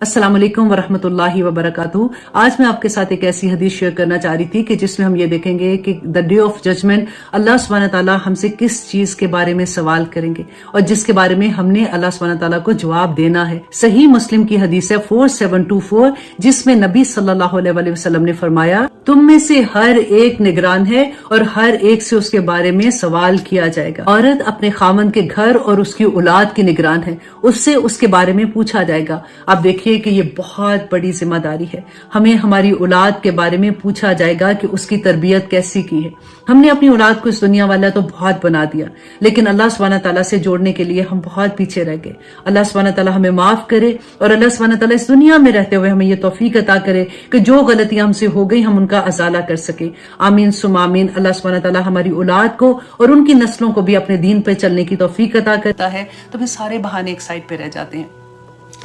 अस्सलाम वालेकुम वरहमतुल्लाहि वबरकातुहू। आज मैं आपके साथ एक ऐसी हदीस शेयर करना चाह रही थी कि जिसमें हम ये देखेंगे कि द डे ऑफ जजमेंट अल्लाह सुब्हानहू तआला हमसे किस चीज के बारे में सवाल करेंगे और जिसके बारे में हमने अल्लाह सुब्हानहू तआला को जवाब देना है। सही मुस्लिम की हदीस है 4724, जिसमें नबी सल्लल्लाहु अलैहि वसल्लम ने फरमाया, तुम में से हर एक निगरान है और हर एक से उसके बारे में सवाल किया जाएगा। औरत अपने खामन के घर और उसकी औलाद की निगरान है, उससे उसके बारे में पूछा जाएगा। आप देखिए कि ये बहुत बड़ी जिम्मेदारी है। हमें हमारी औलाद के बारे में पूछा जाएगा कि उसकी तरबियत कैसी की है। हमने अपनी औलाद को इस दुनिया वाला तो बहुत बना दिया, लेकिन अल्लाह सुब्हानहू तआला से जोड़ने के लिए हम बहुत पीछे रह गए। अल्लाह सुब्हानहू तआला हमें माफ करे और अल्लाह सुब्हानहू तआला इस दुनिया में रहते हुए हमें ये तौफीक अता करे कि जो गलतियां हमसे हो गई हम उनका अजाला कर सके। आमीन सुम आमीन। अल्लाह सुब्हानहू तआला हमारी औलाद को और उनकी नस्लों को भी अपने दीन पे चलने की तौफीक अता करता है, तो फिर सारे बहाने एक साइड पे रह जाते हैं।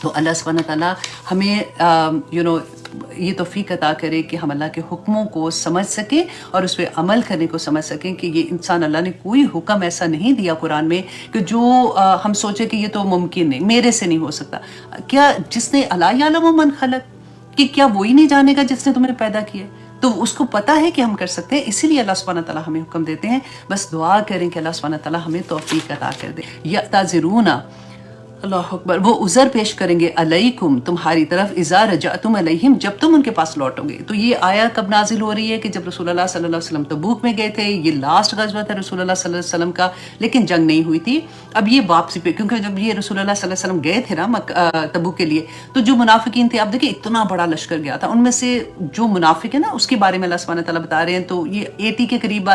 तो अल्लाह सुब्हानहू तआला हमें ये तौफीक अता करे कि हम अल्लाह के हुक्मों को समझ सकें और उस पर अमल करने को समझ सकें कि ये इंसान, अल्लाह ने कोई हुक्म ऐसा नहीं दिया कुरान में कि जो हम सोचे कि ये तो मुमकिन नहीं, मेरे से नहीं हो सकता। क्या जिसने अला यालमु मन खलक, कि क्या वही नहीं जानेगा जिसने तुम्हें पैदा किया? तो उसको पता है कि हम कर सकते हैं, इसीलिए अल्लाह सुब्हानहू तआला हमें हुक्म देते हैं। बस दुआ करें कि अल्लाह सुब्हानहू तआला हमें तौफीक अता कर दे। यअतज़िरूना, अल्लाह अकबर, वो उज़र पेश करेंगे अलैकुम, तुम्हारी तरफ, इज़ा रजअतुम अलैहिम, जब तुम उनके पास लौटोगे। तो ये आया कब नाजिल हो रही है कि जब रसूलुल्लाह सल्लल्लाहु अलैहि वसल्लम तबूक में गए थे। ये लास्ट गज़वा था रसूलुल्लाह सल्लल्लाहु अलैहि वसल्लम का, लेकिन जंग नहीं हुई थी। अब ये वापसी पे, क्योंकि जब ये रसूलुल्लाह सल्लल्लाहु अलैहि वसल्लम गए थे ना तबूक के लिए, तो जो मुनाफिकीन थे, आप देखिए इतना बड़ा लश्कर गया था, उनमें से जो मुनाफिक है ना उसके बारे में अल्लाह सुब्हानहू तआला बता रहे हैं। तो ये 80 के करीब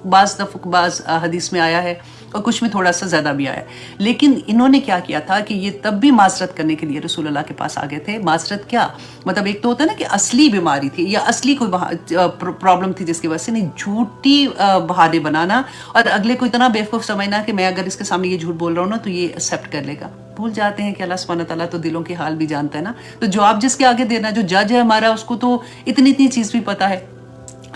बाज़ हदीस में आया है और कुछ में थोड़ा सा ज्यादा भी आया। लेकिन इन्होंने क्या किया था कि ये तब भी माजरत करने के लिए रसूलुल्लाह के पास आ गए थे। माजरत क्या मतलब, एक तो होता है ना कि असली बीमारी थी या असली कोई प्रॉब्लम थी जिसकी वजह से, नहीं झूठी बहाने बनाना और अगले को इतना बेवकूफ समझना कि मैं अगर इसके सामने ये झूठ बोल रहा हूँ ना तो ये एक्सेप्ट कर लेगा। भूल जाते हैं कि अल्लाह सुब्हानहू तआला तो दिलों के हाल भी जानता है ना। तो जवाब जिसके आगे देना, जो जज है हमारा, उसको तो इतनी इतनी चीज भी पता है।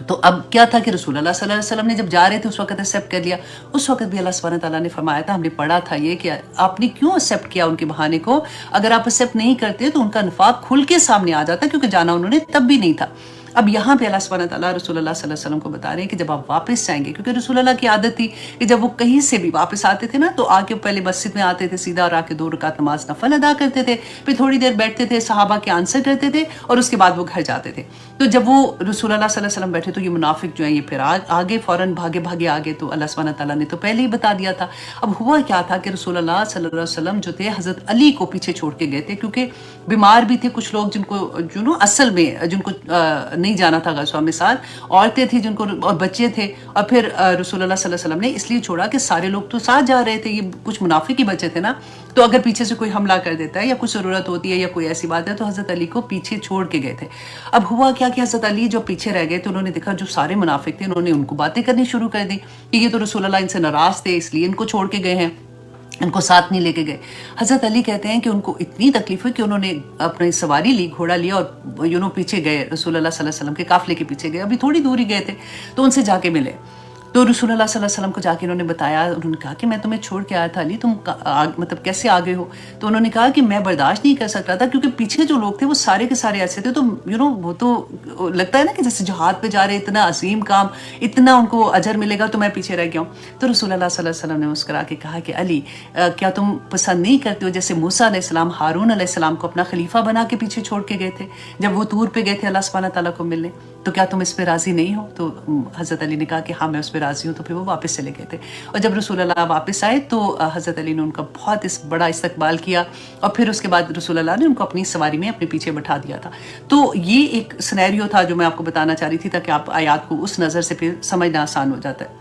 तो अब क्या था कि रसूलुल्लाह सल्लल्लाहु अलैहि वसल्लम ने जब जा रहे थे उस वक्त एक्सेप्ट कर लिया। उस वक्त भी अल्लाह सुब्हानहू तआला ने फरमाया था, हमने पढ़ा था ये कि आपने क्यों एक्सेप्ट किया उनके बहाने को। अगर आप एक्सेप्ट नहीं करते तो उनका निफाक खुल के सामने आ जाता, क्योंकि जाना उन्होंने तब भी नहीं था। अब यहाँ पे अल्लाह सुब्हानहू तआला रसूलुल्लाह सल्लल्लाहु अलैहि वसल्लम को बता रहे हैं कि जब आप वापस जाएंगे, क्योंकि रसूलुल्लाह की आदत थी कि जब वो कहीं से भी वापस आते थे ना तो आके पहले मस्जिद में आते थे सीधा और आके 2 रकात नमाज नफल अदा करते थे, फिर थोड़ी देर बैठते थे, सहाबा के आंसर करते थे और उसके बाद वो घर जाते थे। तो जब वो रसूलुल्लाह सल्लल्लाहु अलैहि वसल्लम बैठे तो ये मुनाफिक जो है ये फिर आगे फौरन भागे भागे आगे। तो अल्लाह सुब्हानहू तआला ने तो पहले ही बता दिया था। अब हुआ क्या था कि रसूलुल्लाह सल्लल्लाहु अलैहि वसल्लम जो थे हजरत अली को पीछे छोड़ के गए थे, क्योंकि बीमार भी थे कुछ लोग जिनको असल में जिनको नहीं जाना था गज़वा में, साथ औरतें थी जिनको और बच्चे थे। और फिर रसूलुल्लाह सल्लल्लाहु अलैहि वसल्लम ने इसलिए छोड़ा कि सारे लोग तो साथ जा रहे थे, ये कुछ मुनाफिक ही बचे थे ना। तो अगर पीछे से कोई हमला कर देता है या कुछ ज़रूरत होती है या कोई ऐसी बात है तो हज़रत अली को पीछे छोड़ के गए थे। अब हुआ क्या कि हज़रत अली जो पीछे रह गए तो उन्होंने देखा जो सारे मुनाफिक थे, उन्होंने उनको बातें करनी शुरू कर दी कि ये तो रसूलुल्लाह इनसे नाराज़ थे इसलिए इनको छोड़ के गए हैं, इनको साथ नहीं लेके गए। हज़रत अली कहते हैं कि उनको इतनी तकलीफ हुई कि उन्होंने अपनी सवारी ली, घोड़ा लिया और पीछे गए, रसूलुल्लाह सल्लल्लाहु अलैहि वसल्लम के काफिले के पीछे गए। अभी थोड़ी दूर ही गए थे तो उनसे जाके मिले। तो रसूलुल्लाह सल्लल्लाहु अलैहि वसल्लम को जाके इन्होंने बताया, उन्होंने कहा कि मैं तुम्हें छोड़ के आया था अली, तुम मतलब कैसे आ गए हो? तो उन्होंने कहा कि मैं बर्दाश्त नहीं कर सकता था, क्योंकि पीछे जो लोग थे वो सारे के सारे ऐसे थे। तो वो तो लगता है ना कि जैसे जहाद पे जा रहे, इतना अजीम काम, इतना उनको अजर मिलेगा, तो मैं पीछे रह गया हूँ। तो रसूलुल्लाह सल्लल्लाहु अलैहि वसल्लम ने मुस्कुरा के कहा कि अली, क्या तुम पसंद नहीं करते हो जैसे मूसा अलैहिस्सलाम हारून अलैहिस्सलाम को अपना खलीफा बना के पीछे छोड़ के गए थे जब वो तूर पे गए थे अल्लाह सुब्हानहू तआला को मिलने? तो क्या तुम इस पे राजी नहीं हो? तो हज़रत अली ने कहा कि हाँ मैं उस पे राजी हूँ। तो फिर वो वापस चले गए थे। और जब रसूलुल्लाह वापस आए तो हज़रत अली ने उनका बहुत बड़ा इस्तकबाल किया और फिर उसके बाद रसूलुल्लाह ने उनको अपनी सवारी में अपने पीछे बैठा दिया था। तो ये एक सिनेरियो था जो मैं आपको बताना चाह रही थी, ताकि आप आयत को उस नज़र से फिर समझना आसान हो जाता है।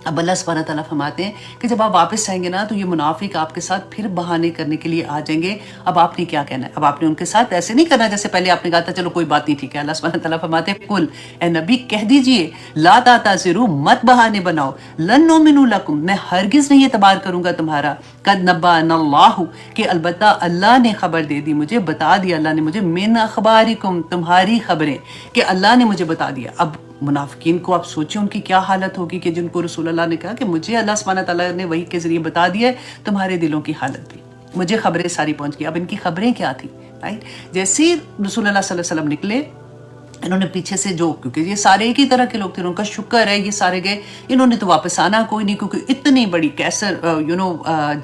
अब अल्लाह सुब्हानहू तआला फरमाते हैं कि जब आप वापस आएंगे ना तो ये मुनाफिक आपके साथ फिर बहाने करने के लिए आ जाएंगे। अब आपने क्या कहना है? अब आपने उनके साथ ऐसे नहीं करना जैसे पहले आपने कहा था चलो कोई बात नहीं ठीक है। अल्लाह सुब्हानहू तआला फरमाते हैं, कुल ए नबी कह दीजिए, ला ताज़िरू, मत बहाने बनाओ, लन नुमिनु लकुम, मैं हरगिज नहीं एतबार करूंगा तुम्हारा, कद नब्बाअल्लाहु, कि अलबत्ता अल्लाह ने खबर दे दी मुझे, बता दिया अल्लाह ने मुझे, मिन अखबारिकुम, तुम्हारी खबरें, कि अल्लाह ने मुझे बता दिया। अब मुनाफिकीन को आप सोचिए उनकी क्या हालत होगी कि जिनको रसूलुल्लाह ने कहा कि मुझे अल्लाह सुब्हानहू तआला ने वही के जरिए बता दिया है, तुम्हारे दिलों की हालत भी, मुझे खबरें सारी पहुंच गई। अब इनकी खबरें क्या थी? राइट। जैसे ही रसूल अल्लाह सल्लल्लाहु अलैहि वसल्लम निकले, इन्होंने पीछे से जो, क्योंकि ये सारे एक ही तरह के लोग थे, उनका शुक्र है ये सारे गए, इन्होंने तो वापस आना कोई नहीं, क्योंकि इतनी बड़ी कैसर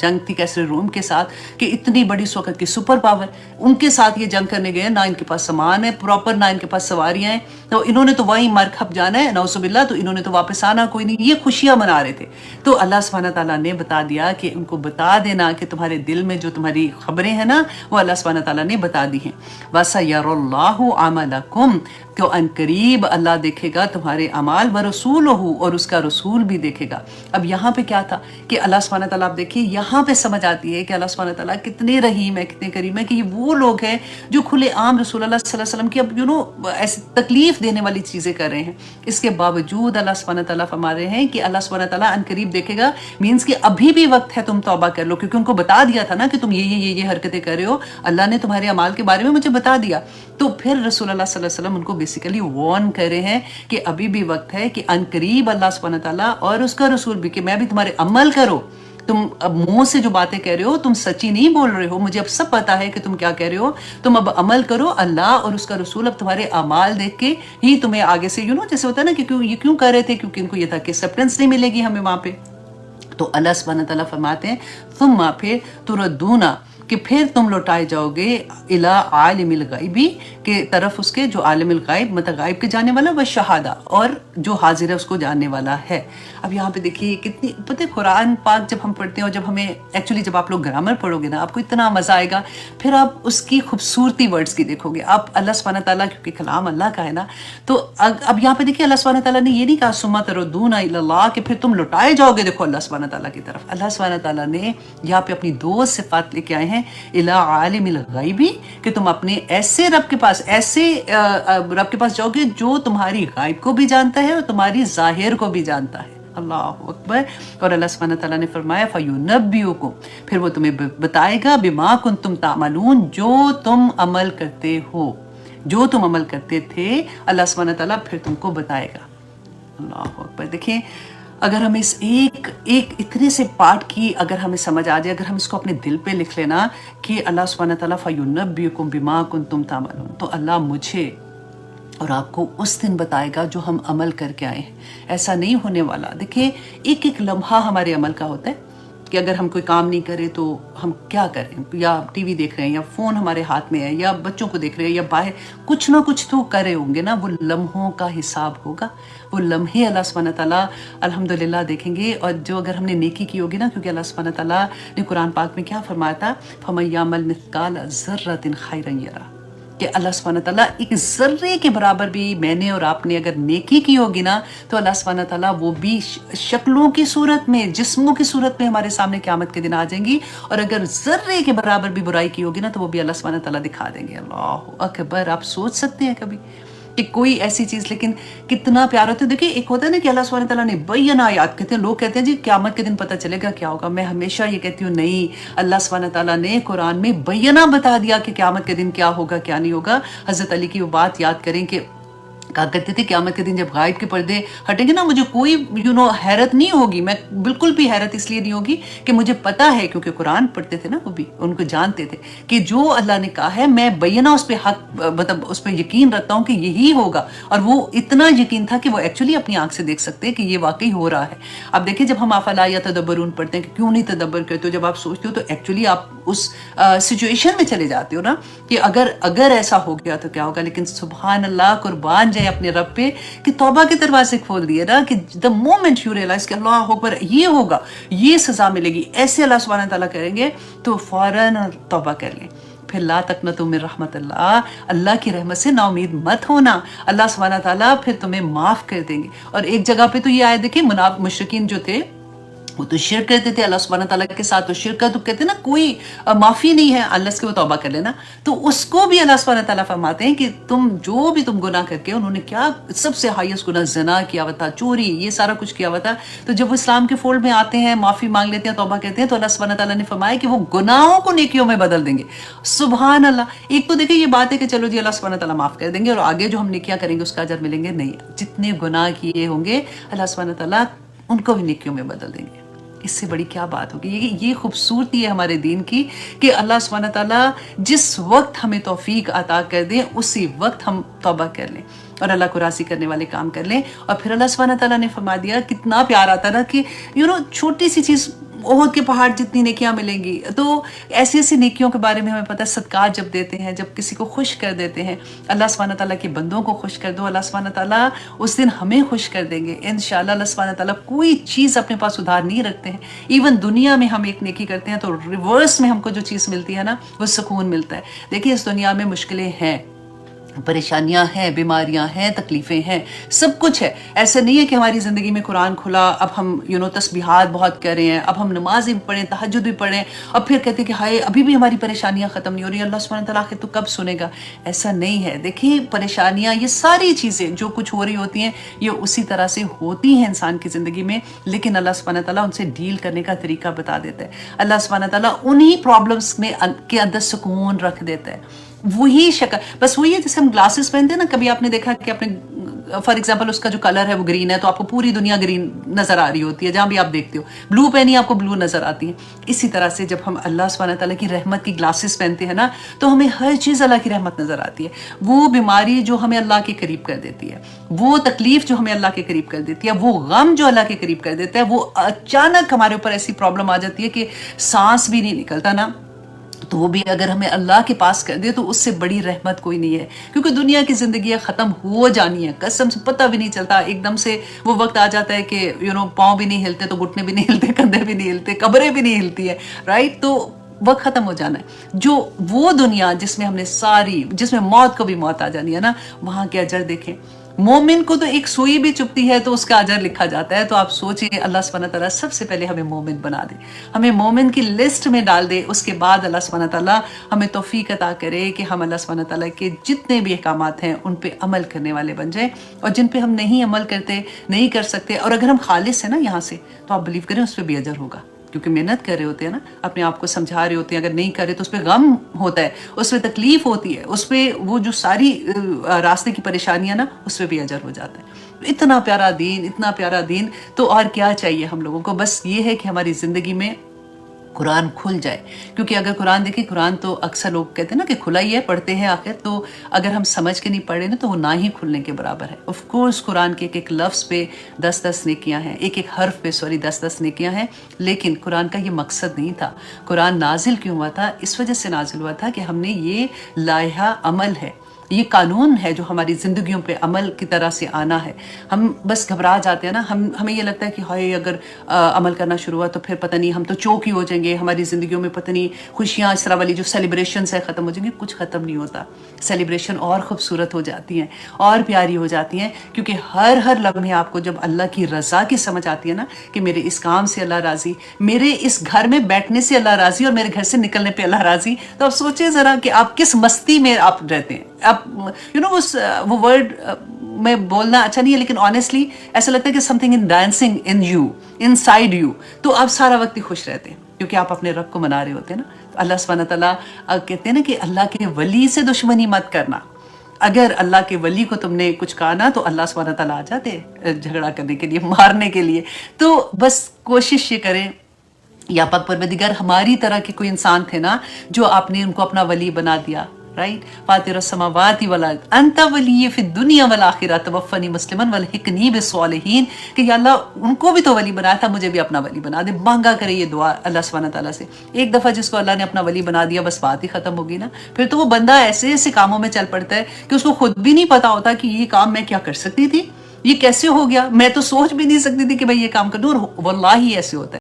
जंग थी कैसर रोम के साथ, कि इतनी बड़ी उस वक्त की सुपर पावर, उनके साथ ये जंग करने गए, ना इनके पास सामान है प्रॉपर, ना इनके पास सवारियां हैं, तो इन्होंने तो वहीं मर खप जाना है नौसुबिल्ला, तो इन्होंने तो वापस आना कोई नहीं, ये खुशियां मना रहे थे। तो अल्लाह सुब्हानहू तआला ने बता दिया कि उनको बता देना कि तुम्हारे दिल में जो तुम्हारी खबरें हैं ना, वो अल्लाह सुब्हानहू तआला ने बता दी हैं। वसयरुल्लाहु अमलकुम, तो अनकरीब अल्लाह देखेगा तुम्हारे अमाल, व रसूलहू, और उसका रसूल भी देखेगा। अब यहाँ पे क्या था कि अल्लाह सुब्हानहू तआला, आप देखिए यहाँ पे समझ आती है कि अल्लाह सुब्हानहू तआला कितने रहीम है, कितने करीम है, कि ये वो लोग हैं जो खुले आम रसूल अल्लाह सल्लल्लाहु अलैहि वसल्लम की अब ऐसी तकलीफ देने वाली चीजें कर रहे हैं, इसके बावजूद अल्लाह सुब्हानहू तआला फरमा रहे हैं कि अल्लाह सुब्हानहू तआला अनकरीब देखेगा। मीन्स कि अभी भी वक्त है, तुम तौबा कर लो, क्योंकि उनको बता दिया था ना कि तुम ये हरकतें कर रहे हो, अल्लाह ने तुम्हारे अमाल के बारे में मुझे बता दिया। तो फिर रसूल अल्लाह सल्लल्लाहु अलैहि वसल्लम उनको बेसिकली वार्न कर रहे हैं कि अभी भी वक्त है, कि अनकरीब अल्लाह सुब्हानहू तआला और उसका रसूल भी, कि मैं भी तुम्हारे अमल करो, तुम अब मुंह से जो बातें कह रहे हो तुम सच्ची नहीं बोल रहे हो, मुझे अब सब पता है कि तुम क्या कह रहे हो, तुम अब अमल करो, अल्लाह और उसका रसूल अब तुम्हारे अमाल देख के ही तुम्हें आगे से जैसे होता है ना कि ये क्यों कर रहे थे, क्योंकि इनको ये था कि एक्सेप्टेंस नहीं मिलेगी हमें वहां पे। तो अल्लाह सुब्हानहू तआला फरमाते हैं तुम फिर तुरदूना, कि फिर तुम लौटाए जाओगे इला आलिमिल गाइबी, के तरफ उसके जो आलिमिल गाइब, मतलब गाइब के जाने वाला, व शहादा, और जो हाजिर है उसको जानने वाला है। अब यहाँ पे देखिए कितनी, पता है कुरान पाक जब हम पढ़ते हैं, और जब हमें एक्चुअली जब आप लोग ग्रामर पढ़ोगे ना, आपको इतना मजा आएगा, फिर आप उसकी खूबसूरती वर्ड्स की देखोगे। आप अल्लाह सुब्हानहू तआला, क्योंकि कलाम अल्लाह का है ना, तो अब यहाँ पे देखिए अल्लाह सुब्हानहू तआला ने ये नहीं कहा सुम्मा तरुद्दूना इलल्लाह, कि फिर तुम लौटाए जाओगे देखो अल्लाह सुब्हानहू तआला की तरफ। अल्लाह सुब्हानहू तआला ने यहाँ पे अपनी दो सिफात लेके आए हैं, इला आलिमिल गाइबी, कि तुम अपने ऐसे रब के पास, ऐसे रब के पास जाओगे जो तुम्हारी गायब को भी जानता है और तुम्हारी जाहिर को भी जानता है। अल्लाह अकबर। और अल्लाह सुब्हानहू तआला ने फरमाया फयुनब्बिउकुम, फिर वो तुम्हें बताएगा, बिमा कुंतुम तामलून, जो तुम अमल करते हो, जो तुम अमल करते थे, अल्लाह सुब्हानहू तआला फिर तुमको बताएगा। अल्लाह अकबर। देखिए अगर हम इस एक इतने से पार्ट की अगर हमें समझ आ जाए, अगर हम इसको अपने दिल पे लिख लेना कि अल्लाह सुब्हानहू तआला फयुनब्बिउकुम बिमा कुंतुम तामलून, तो अल्लाह मुझे और आपको उस दिन बताएगा जो हम अमल करके आए हैं। ऐसा नहीं होने वाला। देखिए एक एक लम्हा हमारे अमल का होता है, कि अगर हम कोई काम नहीं करें तो हम क्या करें, या टीवी देख रहे हैं, या फ़ोन हमारे हाथ में है, या बच्चों को देख रहे हैं, या बाहर कुछ ना कुछ तो कर रहे होंगे ना, वो लम्हों का हिसाब होगा। वो लम्हे अल्लाह सुब्हानहू तआला अल्हम्दुलिल्लाह देखेंगे। और जो अगर हमने नेकी की होगी ना, क्योंकि अल्लाह सुब्हानहू तआला ने कुरान पाक में क्या फरमाया था, फमन यामल मिस्काल ज़र्रतिन खैरन यरा, कि अल्लाह सुब्हानहू तआला एक ज़र्रे के बराबर भी मैंने और आपने अगर नेकी की होगी ना, तो अल्लाह सुब्हानहू तआला वो भी शक्लों की सूरत में, जिस्मों की सूरत में हमारे सामने क़यामत के दिन आ जाएंगी। और अगर ज़र्रे के बराबर भी बुराई की होगी ना, तो वो भी अल्लाह सुब्हानहू तआला दिखा देंगे। अल्लाह अकबर। आप सोच सकते हैं कभी कि कोई ऐसी चीज़, लेकिन कितना प्यार होता है। देखिए एक होता है ना कि अल्लाह सुब्हानहू तआला ने बैना आयात, कहते हैं, लोग कहते हैं जी क़यामत के दिन पता चलेगा क्या होगा। मैं हमेशा ये कहती हूँ नहीं, अल्लाह सुब्हानहू तआला ने कुरान में बैना बता दिया कि क़यामत के दिन क्या होगा क्या नहीं होगा। हज़रत अली की वो बात याद करें कि कहा करते थे क़यामत के दिन जब गायब के पर्दे हटेंगे ना, मुझे कोई हैरत नहीं होगी, मैं बिल्कुल भी हैरत इसलिए नहीं होगी कि मुझे पता है, क्योंकि कुरान पढ़ते थे ना, वो भी उनको जानते थे कि जो अल्लाह ने कहा है मैं बैना उस पर हक, मतलब उस पर यकीन रखता हूँ कि यही होगा। और वो इतना यकीन था कि वो एक्चुअली अपनी आंख से देख सकते हैं कि ये वाकई हो रहा है। अब देखिए जब हम अफला यतदब्बरून पढ़ते हैं कि क्यों नहीं तदब्बर करते हो, जब आप सोचते हो तो एक्चुअली आप उस सिचुएशन में चले जाते हो ना कि अगर ऐसा हो गया तो क्या होगा। लेकिन सुभान अल्लाह, कुर्बान जाए अपने रब पे कि तौबा के दरवाजे खोल दिए ना, कि द मोमेंट यू रियलाइज कि अल्लाह अकबर ये होगा, ये सजा मिलेगी, ऐसे अल्लाह सुब्हानहू तआला करेंगे, तो फौरन तौबा कर लें। फिर ला तकनतु मिन रहमतिल्लाह, अल्लाह की रहमत से ना उम्मीद मत होना, अल्लाह सुब्हानहू तआला फिर तुम्हें माफ कर देंगे। और एक जगह पे तो ये आयत देखिए, मुशरिकीन जो थे वो तो शिर्क करते थे अल्लाह सुब्हानहू तआला के साथ, तो शिर्क का तो कहते हैं ना कोई माफ़ी नहीं है अल्लाह के वो तौबा कर लेना। तो उसको भी अल्लाह सुब्हानहू तआला फरमाते हैं कि तुम जो भी तुम गुनाह करके, उन्होंने क्या सबसे हाईएस्ट गुनाह ज़िना किया हुआ था, चोरी, ये सारा कुछ किया हुआ था। तो जब वो इस्लाम के फोल्ड में आते हैं, माफ़ी मांग लेते हैं, तौबा कहते हैं, तो अल्लाह सुब्हानहू तआला ने फरमाया कि वो गुनाहों को नेकियों में बदल देंगे। सुभान अल्लाह। एक तो देखिए ये बात है कि चलो जी अल्लाह सुब्हानहू तआला माफ़ कर देंगे और आगे जो हम नेकियां करेंगे उसका अजर मिलेंगे, नहीं, जितने गुनाह किए होंगे अल्लाह सुब्हानहू तआला उनको भी नेकियों में बदल देंगे। اس سے بڑی کیا بات ہوگی؟ یہ خوبصورتی ہے ہمارے دین کی کہ اللہ سبحانہ تعالیٰ جس وقت ہمیں توفیق عطا کر دیں اسی وقت ہم توبہ کر لیں اور اللہ کو راضی کرنے والے کام کر لیں. اور پھر اللہ سبحانہ تعالیٰ نے فرما دیا، کتنا پیار آتا نا کہ چھوٹی سی چیز، احد کے پہاڑ جتنی نیکیاں ملیں گی. تو ایسی ایسی نیکیوں کے بارے میں ہمیں پتہ ہے، صدقات جب دیتے ہیں، جب کسی کو خوش کر دیتے ہیں، اللہ سبحانہ تعالیٰ کے بندوں کو خوش کر دو، اللہ سبحانہ تعالیٰ اس دن ہمیں خوش کر دیں گے انشاءاللہ. اللہ سبحانہ تعالیٰ کوئی چیز اپنے پاس ادھار نہیں رکھتے ہیں. ایون دنیا میں ہم ایک نیکی کرتے ہیں تو ریورس میں ہم کو جو چیز ملتی ہے نا، وہ سکون ملتا ہے. دیکھیے اس دنیا میں مشکلیں ہیں، پریشانیاں ہیں، بیماریاں ہیں، تکلیفیں ہیں، سب کچھ ہے. ایسا نہیں ہے کہ ہماری زندگی میں قرآن کھلا، اب ہم تسبیحات بہت کر رہے ہیں، اب ہم نماز بھی پڑھیں، تہجد بھی پڑھیں، اور پھر کہتے ہیں کہ ہائے ابھی بھی ہماری پریشانیاں ختم نہیں ہو رہی، اللہ سبحانہ تعالیٰ آخر تو کب سنے گا؟ ایسا نہیں ہے. دیکھیں پریشانیاں، یہ ساری چیزیں جو کچھ ہو رہی ہوتی ہیں یہ اسی طرح سے ہوتی ہیں انسان کی زندگی میں، لیکن اللہ سبحانہ تعالیٰ ان سے ڈیل کرنے کا طریقہ بتا دیتا ہے. اللہ سبحانہ تعالیٰ انہی پرابلمس میں کے اندر سکون رکھ دیتا ہے. وہی شکل، بس وہی ہے جیسے ہم گلاسز پہنتے ہیں نا. کبھی آپ نے دیکھا کہ اپنے فار ایگزامپل اس کا جو کلر ہے وہ گرین ہے تو آپ کو پوری دنیا گرین نظر آ رہی ہوتی ہے، جہاں بھی آپ دیکھتے ہو. بلو پہنی آپ کو بلو نظر آتی ہے. اسی طرح سے جب ہم اللہ سبحانہ تعالیٰ کی رحمت کی گلاسز پہنتے ہیں نا تو ہمیں ہر چیز اللہ کی رحمت نظر آتی ہے. وہ بیماری جو ہمیں اللہ کے قریب کر دیتی ہے، وہ تکلیف جو ہمیں اللہ کے قریب کر دیتی ہے، وہ غم جو اللہ کے قریب کر دیتا ہے، وہ اچانک ہمارے اوپر ایسی پرابلم آ جاتی ہے کہ سانس بھی نہیں نکلتا نا، تو وہ بھی اگر ہمیں اللہ کے پاس کر دے تو اس سے بڑی رحمت کوئی نہیں ہے. کیونکہ دنیا کی زندگی ختم ہو جانی ہے، قسم سے پتہ بھی نہیں چلتا. ایک دم سے وہ وقت آ جاتا ہے کہ پاؤں بھی نہیں ہلتے تو گھٹنے بھی نہیں ہلتے، کندھے بھی نہیں ہلتے، قبریں بھی نہیں ہلتی ہے، رائٹ؟ تو وقت ختم ہو جانا ہے. جو وہ دنیا جس میں ہم نے جس میں موت کو بھی موت آ جانی ہے نا، وہاں کے اجر دیکھیں. مومن کو تو ایک سوئی بھی چپتی ہے تو اس کا اجر لکھا جاتا ہے. تو آپ سوچئے اللہ سبحانہ تعالیٰ سب سے پہلے ہمیں مومن بنا دے، ہمیں مومن کی لسٹ میں ڈال دے. اس کے بعد اللہ سبحانہ تعالیٰ ہمیں توفیق عطا کرے کہ ہم اللہ سبحانہ تعالیٰ کے جتنے بھی احکامات ہیں ان پہ عمل کرنے والے بن جائیں، اور جن پہ ہم نہیں عمل کرتے، نہیں کر سکتے، اور اگر ہم خالص ہیں نا یہاں سے، تو آپ بلیو کریں اس پہ بھی اجر ہوگا. کیونکہ محنت کر رہے ہوتے ہیں نا، اپنے آپ کو سمجھا رہے ہوتے ہیں. اگر نہیں کر رہے تو اس پہ غم ہوتا ہے، اس پہ تکلیف ہوتی ہے، اس پہ وہ جو ساری راستے کی پریشانیاں نا، اس پہ بھی اجر ہو جاتا ہے. اتنا پیارا دین، اتنا پیارا دین. تو اور کیا چاہیے ہم لوگوں کو؟ بس یہ ہے کہ ہماری زندگی میں قرآن کھل جائے. کیونکہ اگر قرآن دیکھیں، قرآن تو اکثر لوگ کہتے ہیں نا کہ کھلا ہی ہے، پڑھتے ہیں آخر، تو اگر ہم سمجھ کے نہیں پڑھے نا تو وہ نہ ہی کھلنے کے برابر ہے. آف کورس قرآن کے ایک ایک لفظ پہ 10 نیکیاں ہیں، ایک ایک حرف پہ 10 نیکیاں ہیں. لیکن قرآن کا یہ مقصد نہیں تھا. قرآن نازل کیوں ہوا تھا؟ اس وجہ سے نازل ہوا تھا کہ ہم نے یہ لائحہ عمل ہے، یہ قانون ہے جو ہماری زندگیوں پہ عمل کی طرح سے آنا ہے. ہم بس گھبرا جاتے ہیں نا، ہمیں یہ لگتا ہے کہ ہائے اگر عمل کرنا شروع ہوا تو پھر پتہ نہیں ہم تو چوک ہی ہو جائیں گے، ہماری زندگیوں میں پتہ نہیں خوشیاں اس طرح والی جو سیلیبریشنز ہے ختم ہو جائیں گے. کچھ ختم نہیں ہوتا. سیلیبریشن اور خوبصورت ہو جاتی ہیں اور پیاری ہو جاتی ہیں، کیونکہ ہر لمحے آپ کو جب اللہ کی رضا کی سمجھ آتی ہے نا کہ میرے اس کام سے اللہ راضی، میرے اس گھر میں بیٹھنے سے اللہ راضی، اور میرے گھر سے نکلنے پہ اللہ راضی، تو آپ سوچیں ذرا کہ آپ کس مستی میں آپ رہتے ہیں. اب وہ ورڈ میں بولنا اچھا نہیں ہے، لیکن آنیسٹلی ایسا لگتا ہے کہ some thing in dancing in you, in side you. تو آپ سارا وقت ہی خوش رہتے ہیں کیونکہ آپ اپنے رب کو منا رہے ہوتے ہیں نا. اللہ سبحانہ تعالیٰ کہتے ہیں نا کہ اللہ کے ولی سے دشمنی مت کرنا. اگر اللہ کے ولی کو تم نے کچھ کہا نا تو اللہ سبحانہ تعالیٰ آ جاتے جھگڑا کرنے کے لیے، مارنے کے لیے. تو بس کوشش یہ کریں، یا پاک پروردگار ہماری طرح کے کوئی انسان تھے نا جو آپ نے ان کو اپنا ولی بنا دیا، رائٹ؟ فاطر السماوات والارض انت ولی فی الدنیا والآخرہ توفنی مسلما والحقنی بالصالحین، کہ یا اللہ ان کو بھی تو ولی بنایا تھا، مجھے بھی اپنا ولی بنا دے. مانگا کرے یہ دعا اللہ سبحانہ تعالیٰ سے. ایک دفعہ جس کو اللہ نے اپنا ولی بنا دیا بس بات ہی ختم ہوگی نا. پھر تو وہ بندہ ایسے ایسے کاموں میں چل پڑتا ہے کہ اس کو خود بھی نہیں پتا ہوتا کہ یہ کام میں کیا کر سکتی تھی، یہ کیسے ہو گیا، میں تو سوچ بھی نہیں سکتی تھی کہ بھائی یہ کام کر دوں. اور واللہ ایسے ہوتا ہے.